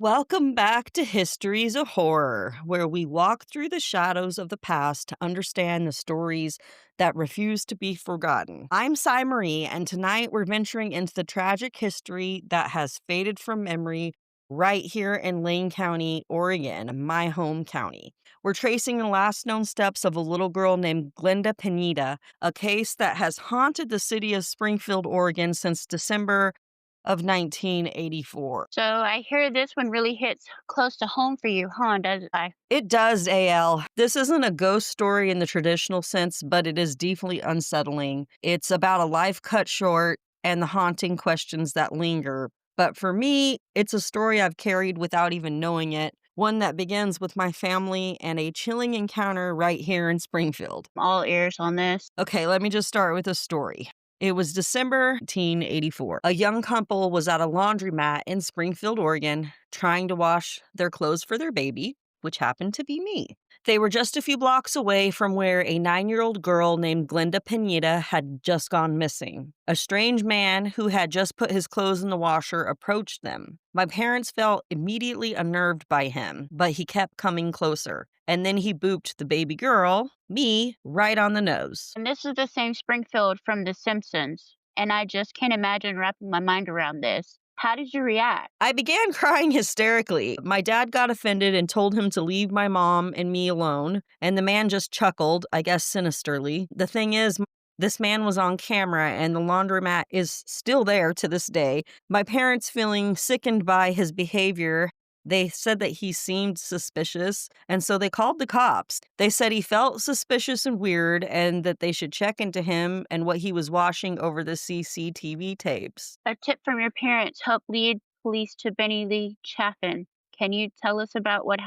Welcome back to Histories of Horror, where we walk through the shadows of the past to understand the stories that refuse to be forgotten. I'm Cy Marie, and tonight we're venturing into the tragic history that has faded from memory right here in Lane County, Oregon, my home county. We're tracing the last known steps of a little girl named Glenda Piñeda, a case that has haunted the city of Springfield, Oregon since December of 1984. So I hear this one really hits close to home for you, huh? Does I? It does, AL. This isn't a ghost story in the traditional sense, but it is deeply unsettling. It's about a life cut short and the haunting questions that linger. But for me, it's a story I've carried without even knowing it, one that begins with my family and a chilling encounter right here in Springfield. I'm all ears on this. Okay, let me just start with a story. It was December 1984. A young couple was at a laundromat in Springfield, Oregon, trying to wash their clothes for their baby, which happened to be me. They were just a few blocks away from where a 9-year-old girl named Glenda Piñeda had just gone missing. A strange man who had just put his clothes in the washer approached them. My parents felt immediately unnerved by him, but he kept coming closer. And then he booped the baby girl, me, right on the nose. And this is the same Springfield from The Simpsons. And I just can't imagine wrapping my mind around this. How did you react? I began crying hysterically. My dad got offended and told him to leave my mom and me alone, and the man just chuckled, I guess sinisterly. The thing is, this man was on camera, and the laundromat is still there to this day. My parents, feeling sickened by his behavior, they said that he seemed suspicious, and so they called the cops. They said he felt suspicious and weird, and that they should check into him and what he was washing over the CCTV tapes. A tip from your parents helped lead police to Benny Lee Chaffin. Can you tell us about what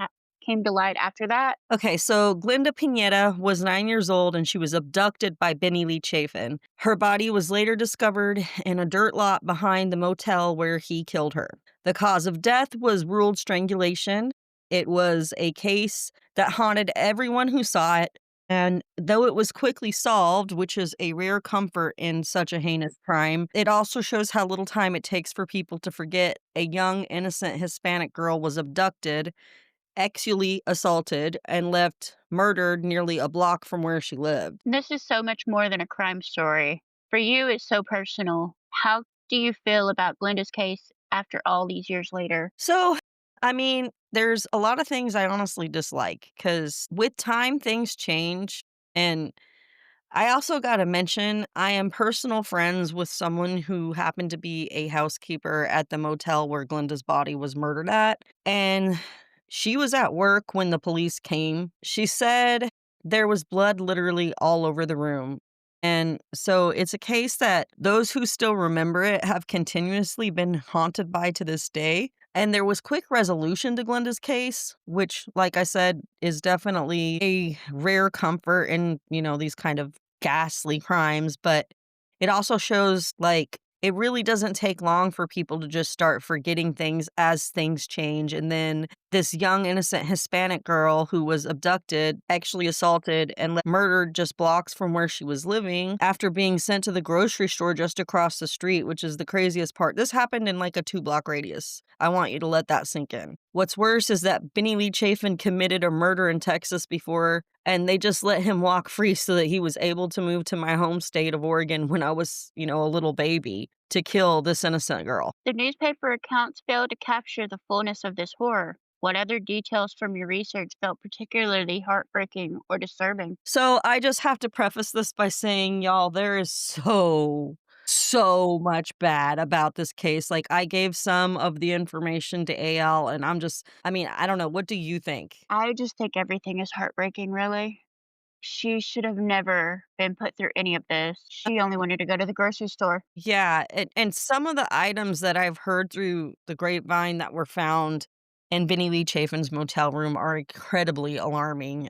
came to light after that? Okay, so Glenda Piñeda was 9 years old and she was abducted by Benny Lee Chafin. Her body was later discovered in a dirt lot behind the motel where he killed her. The cause of death was ruled strangulation. It was a case that haunted everyone who saw it. And though it was quickly solved, which is a rare comfort in such a heinous crime, it also shows how little time it takes for people to forget a young, innocent Hispanic girl was abducted, sexually assaulted, and left murdered nearly a block from where she lived. This is so much more than a crime story. For you, it's so personal. How do you feel about Glenda's case after all these years later? So, I mean, there's a lot of things I honestly dislike because with time, things change. And I also got to mention, I am personal friends with someone who happened to be a housekeeper at the motel where Glenda's body was murdered at. And she was at work when the police came. She said there was blood literally all over the room. And so it's a case that those who still remember it have continuously been haunted by to this day. And there was quick resolution to Glenda's case, which, like I said, is definitely a rare comfort in, these kind of ghastly crimes. But it also shows, like, it really doesn't take long for people to just start forgetting things as things change. And then this young, innocent Hispanic girl who was abducted, actually assaulted, and murdered just blocks from where she was living after being sent to the grocery store just across the street, which is the craziest part. This happened in like a 2-block radius. I want you to let that sink in. What's worse is that Benny Lee Chafin committed a murder in Texas before, and they just let him walk free so that he was able to move to my home state of Oregon when I was, a little baby, to kill this innocent girl. The newspaper accounts failed to capture the fullness of this horror. What other details from your research felt particularly heartbreaking or disturbing? So I just have to preface this by saying, y'all, there is so much bad about this case. Like, I gave some of the information to AL, and I don't know. What do you think? I just think everything is heartbreaking, really. She should have never been put through any of this. She only wanted to go to the grocery store. Yeah, and some of the items that I've heard through the grapevine that were found in Benny Lee Chafin's motel room are incredibly alarming.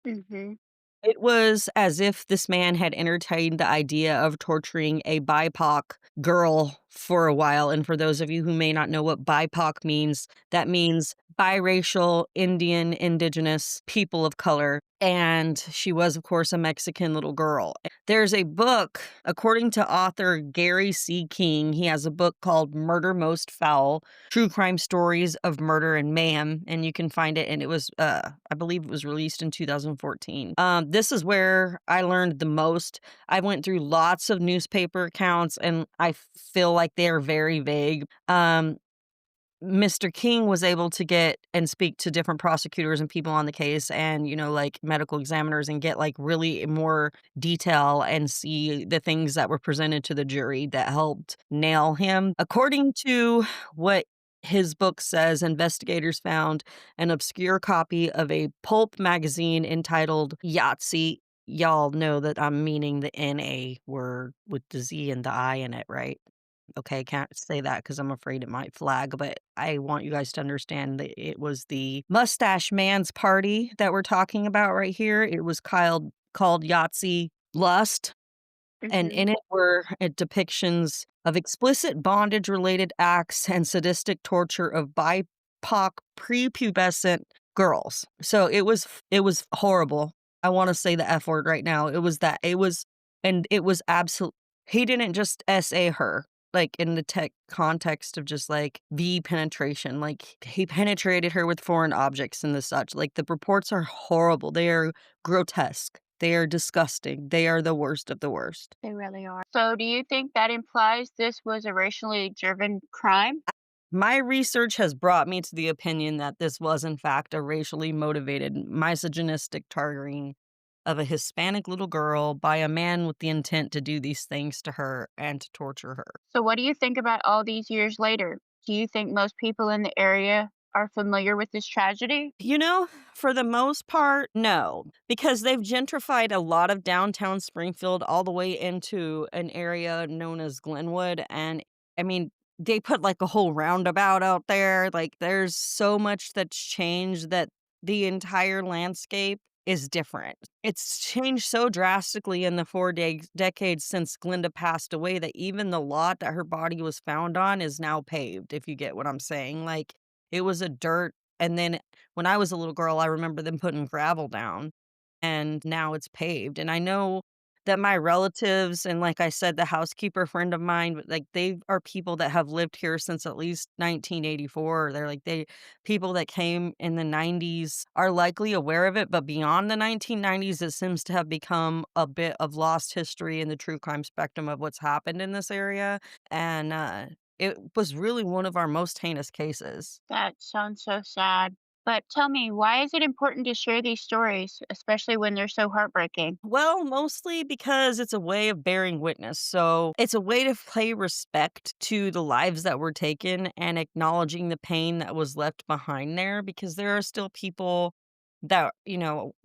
Mhm. It was as if this man had entertained the idea of torturing a BIPOC girl for a while. And for those of you who may not know what BIPOC means, that means biracial, Indian, indigenous people of color. And she was, of course, a Mexican little girl. There's a book, according to author Gary C. King, he has a book called Murder Most Foul: True Crime Stories of Murder and Mayhem, and you can find it, and it was, I believe it was released in 2014. This is where I learned the most. I went through lots of newspaper accounts, and I feel like they are very vague. Mr. King was able to get and speak to different prosecutors and people on the case and, like, medical examiners and get, like, really more detail and see the things that were presented to the jury that helped nail him. According to what his book says, investigators found an obscure copy of a pulp magazine entitled Yahtzee. Y'all know that I'm meaning the NA word with the Z and the I in it, right? Okay, can't say that because 'cause I'm afraid it might flag, but I want you guys to understand that it was the Mustache Man's Party that we're talking about right here. It was called Yahtzee Lust, and Mhm. in it were, depictions of explicit bondage-related acts and sadistic torture of BIPOC prepubescent girls. So it was horrible. I wanna say the F word right now. It was absolute. He didn't just SA her, like, in the tech context of just, like, V penetration, like, he penetrated her with foreign objects and the such. Like, the reports are horrible. They are grotesque. They are disgusting. They are the worst of the worst. They really are. So, do you think that implies this was a racially driven crime? My research has brought me to the opinion that this was, in fact, a racially motivated, misogynistic targeting of a Hispanic little girl by a man with the intent to do these things to her and to torture her. So, what do you think about all these years later? Do you think most people in the area are familiar with this tragedy? For the most part, no, because they've gentrified a lot of downtown Springfield all the way into an area known as Glenwood. And I mean, they put like a whole roundabout out there. Like, there's so much that's changed that the entire landscape is different. It's changed so drastically in the decades since Glenda passed away that even the lot that her body was found on is now paved, if you get what I'm saying. Like, it was a dirt, and then when I was a little girl, I remember them putting gravel down, and now it's paved, and I know that my relatives and, like I said, the housekeeper friend of mine, like, they are people that have lived here since at least 1984. People that came in the '90s are likely aware of it, but beyond the 1990s, it seems to have become a bit of lost history in the true crime spectrum of what's happened in this area, and, it was really one of our most heinous cases. That sounds so sad. But tell me, why is it important to share these stories, especially when they're so heartbreaking? Well, mostly because it's a way of bearing witness. So it's a way to pay respect to the lives that were taken and acknowledging the pain that was left behind there, because there are still people that,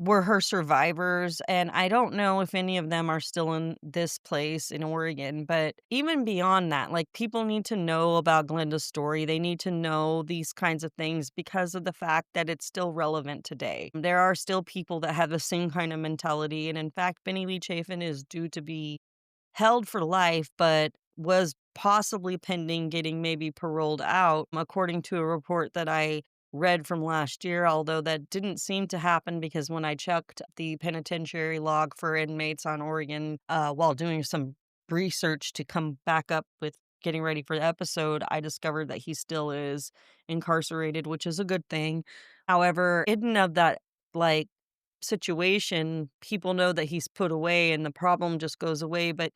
were her survivors. And I don't know if any of them are still in this place in Oregon. But even beyond that, like, people need to know about Glenda's story. They need to know these kinds of things because of the fact that it's still relevant today. There are still people that have the same kind of mentality. And in fact, Benny Lee Chafin is due to be held for life, but was possibly pending getting maybe paroled out, according to a report that I read from last year, although that didn't seem to happen because when I checked the penitentiary log for inmates on Oregon, while doing some research to come back up with getting ready for the episode, I discovered that he still is incarcerated, which is a good thing. However, in of that, like, situation, people know that he's put away and the problem just goes away, but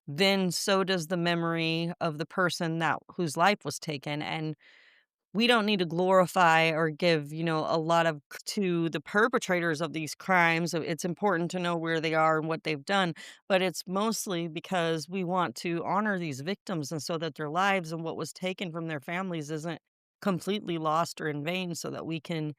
then so does the memory of the person that whose life was taken. And we don't need to glorify or give, a lot of to the perpetrators of these crimes. It's important to know where they are and what they've done, but it's mostly because we want to honor these victims and so that their lives and what was taken from their families isn't completely lost or in vain, so that we can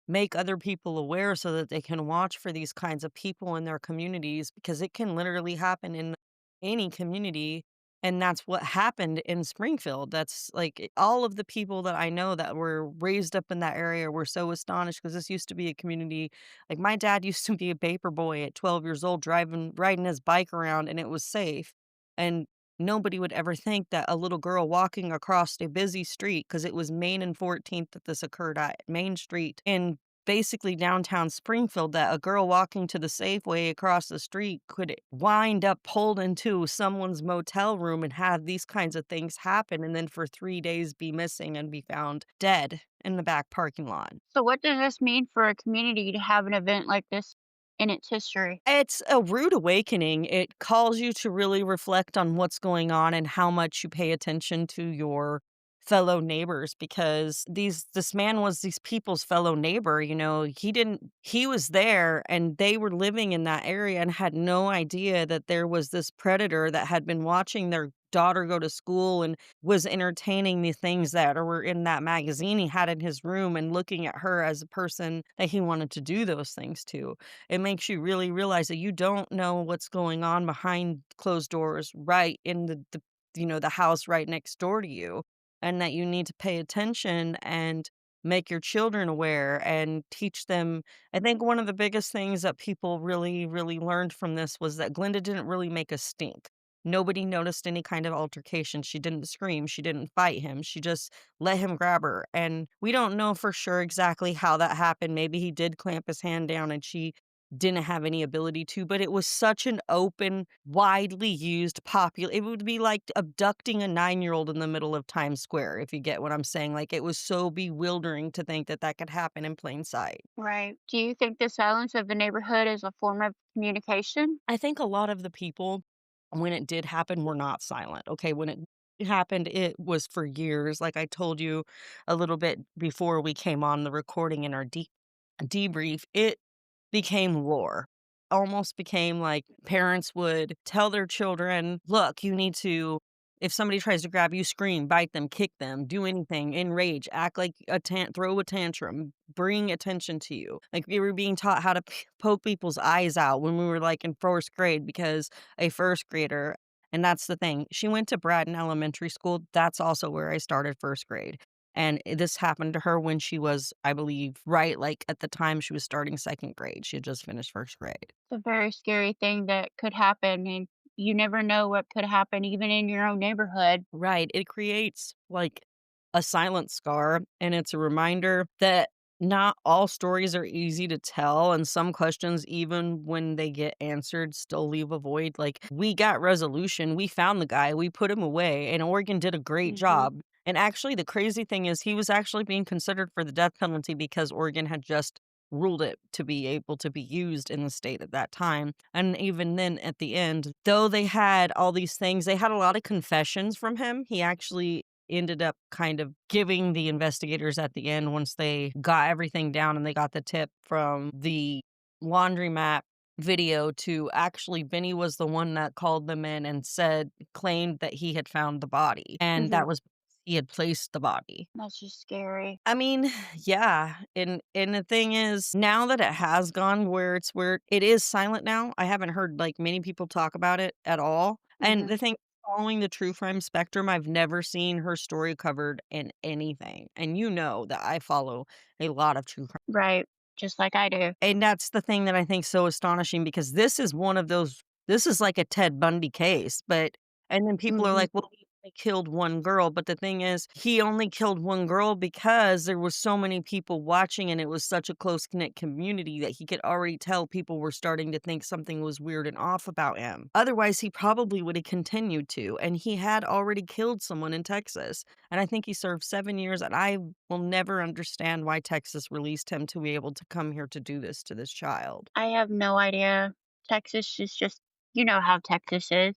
make other people aware so that they can watch for these kinds of people in their communities, because it can literally happen in any community. And that's what happened in Springfield. That's like all of the people that I know that were raised up in that area were so astonished because this used to be a community. Like, my dad used to be a paper boy at 12 years old, riding his bike around, and it was safe. And nobody would ever think that a little girl walking across a busy street, because it was Main and 14th that this occurred at, Main Street in basically downtown Springfield that a girl walking to the Safeway across the street could wind up pulled into someone's motel room and have these kinds of things happen, and then for 3 days be missing and be found dead in the back parking lot. So, what does this mean for a community to have an event like this in its history? It's a rude awakening. It calls you to really reflect on what's going on and how much you pay attention to your fellow neighbors, because this man was these people's fellow neighbor. He was there and they were living in that area and had no idea that there was this predator that had been watching their daughter go to school and was entertaining the things that were in that magazine he had in his room and looking at her as a person that he wanted to do those things to. It makes you really realize that you don't know what's going on behind closed doors right in the house right next door to you, and that you need to pay attention and make your children aware and teach them. I think one of the biggest things that people really, really learned from this was that Glenda didn't really make a stink. Nobody noticed any kind of altercation. She didn't scream. She didn't fight him. She just let him grab her. And we don't know for sure exactly how that happened. Maybe he did clamp his hand down and she didn't have any ability to, but it was such an open, widely used, popular. It would be like abducting a 9-year-old in the middle of Times Square, if you get what I'm saying. Like, it was so bewildering to think that that could happen in plain sight. Right. Do you think the silence of the neighborhood is a form of communication? I think a lot of the people, when it did happen, were not silent. Okay, when it happened, it was for years. Like I told you a little bit before we came on the recording in our debrief, it became lore. Almost became like parents would tell their children, "Look, you need to if somebody tries to grab you, scream, bite them, kick them, do anything, enrage, act like throw a tantrum, bring attention to you." Like, we were being taught how to poke people's eyes out when we were, like, in 1st grade because a 1st grader and that's the thing, she went to Bratton Elementary School, that's also where I started 1st grade. And this happened to her when she was, I believe, right, like, at the time she was starting 2nd grade. She had just finished 1st grade. It's a very scary thing that could happen, and you never know what could happen even in your own neighborhood. Right, it creates, like, a silent scar, and it's a reminder that not all stories are easy to tell, and some questions, even when they get answered, still leave a void. Like, we got resolution, we found the guy, we put him away, and Oregon did a great Mhm. job. And actually, the crazy thing is he was actually being considered for the death penalty because Oregon had just ruled it to be able to be used in the state at that time. And even then, at the end, though they had all these things, they had a lot of confessions from him. He actually ended up kind of giving the investigators at the end, once they got everything down and they got the tip from the laundromat video, to actually Benny was the one that called them in and claimed that he had found the body. And Mhm. that was he had placed the body. That's just scary. I mean, yeah, and the thing is, now that it has gone where it is silent now, I haven't heard, like, many people talk about it at all, and Mhm. the thing following the true crime spectrum, I've never seen her story covered in anything, and you know that I follow a lot of true crime. Right. Just like I do. And that's the thing that I think so astonishing, because this is one of those this is like a Ted Bundy case, but and then people are Mhm. like, "Well, he only killed 1 girl," but the thing is, he only killed 1 girl because there was so many people watching and it was such a close-knit community that he could already tell people were starting to think something was weird and off about him. Otherwise, he probably would have continued to, and he had already killed someone in Texas, and I think he served 7 years, and I will never understand why Texas released him to be able to come here to do this to this child. I have no idea. Texas is just, you know how Texas is.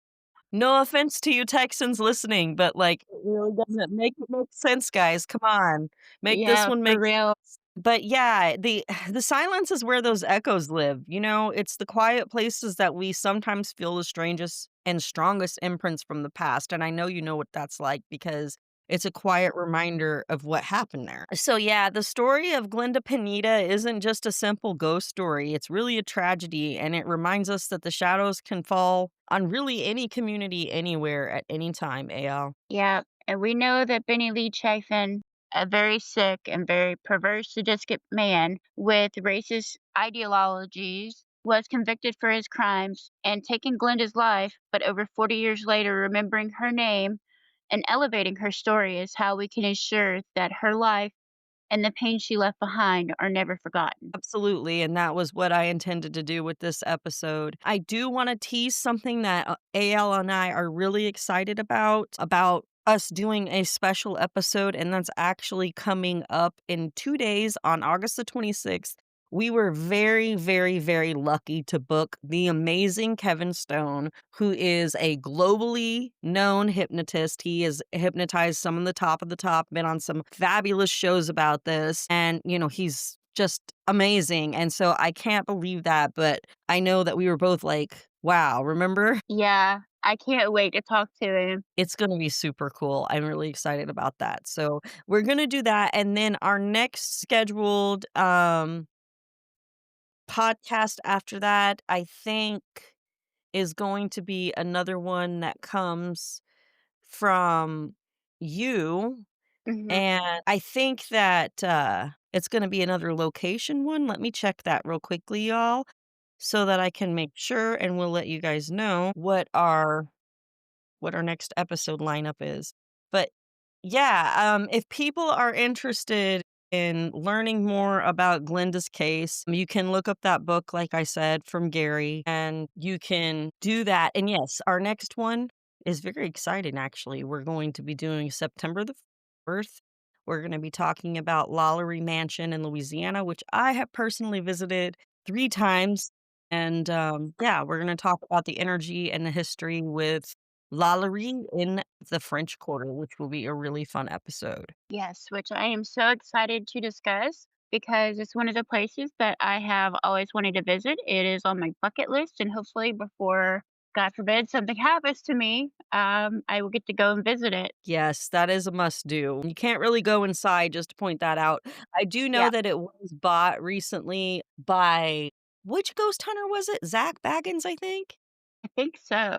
No offense to you Texans listening, but, like, it really doesn't make sense, guys, come on. Make this Yeah, one for make real. sense. But, yeah, the silence is where those echoes live, it's the quiet places that we sometimes feel the strangest and strongest imprints from the past, and I know you know what that's like because it's a quiet reminder of what happened there. So, yeah, the story of Glenda Piñeda isn't just a simple ghost story, it's really a tragedy, and it reminds us that the shadows can fall on really any community anywhere at any time, AL. Yeah, and we know that Benny Lee Chafin, a very sick and very perverse sadistic man with racist ideologies, was convicted for his crimes and taking Glenda's life, but over 40 years later, remembering her name and elevating her story is how we can ensure that her life and the pain she left behind are never forgotten. Absolutely, and that was what I intended to do with this episode. I do wanna tease something that, AL and I are really excited about us doing a special episode, and that's actually coming up in 2 days on August the 26th. We were very, very, very lucky to book the amazing Kevin Stone, who is a globally known hypnotist. He has hypnotized some of the top, been on some fabulous shows about this, and, he's just amazing, and so I can't believe that, but I know that we were both like, "Wow," remember? Yeah, I can't wait to talk to him. It's gonna be super cool. I'm really excited about that. So, we're gonna do that, and then our next scheduled, podcast after that, I think, is going to be another one that comes from you, Mhm. and I think that, it's gonna be another location one. Let me check that real quickly, y'all, so that I can make sure, and we'll let you guys know what our next episode lineup is. But yeah, if people are interested in learning more about Glenda's case, you can look up that book, like I said, from Gary, and you can do that. And yes, our next one is very exciting, actually. We're going to be doing September the 1st. We're going to be talking about Lollery Mansion in Louisiana, which I have personally visited 3 times. And yeah, we're going to talk about the energy and the history with Lalaurie in the French Quarter, which will be a really fun episode. Yes, which I am so excited to discuss because it's one of the places that I have always wanted to visit. It is on my bucket list, and hopefully, before God forbid something happens to me, I will get to go and visit it. Yes, that is a must do. You can't really go inside, just to point that out. I do know Yeah, that it was bought recently by which ghost hunter was it? Zach Baggins, I think? I think so.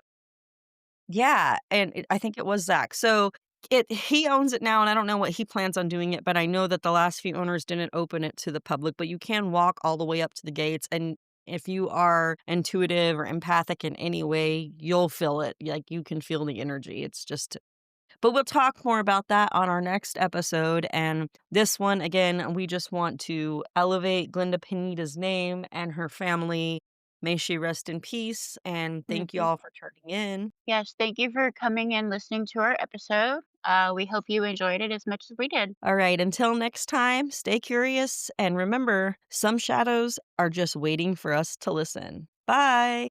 Yeah, and I think it was Zach. So, he owns it now, and I don't know what he plans on doing it, but I know that the last few owners didn't open it to the public, but you can walk all the way up to the gates, and if you are intuitive or empathic in any way, you'll feel it. Like, you can feel the energy. It's just but we'll talk more about that on our next episode, and this one, again, we just want to elevate Glenda Piñeda's name and her family. May she rest in peace, and thank you Mhm. all for turning in. Yes, thank you for coming and listening to our episode. We hope you enjoyed it as much as we did. All right, until next time, stay curious and remember, some shadows are just waiting for us to listen. Bye.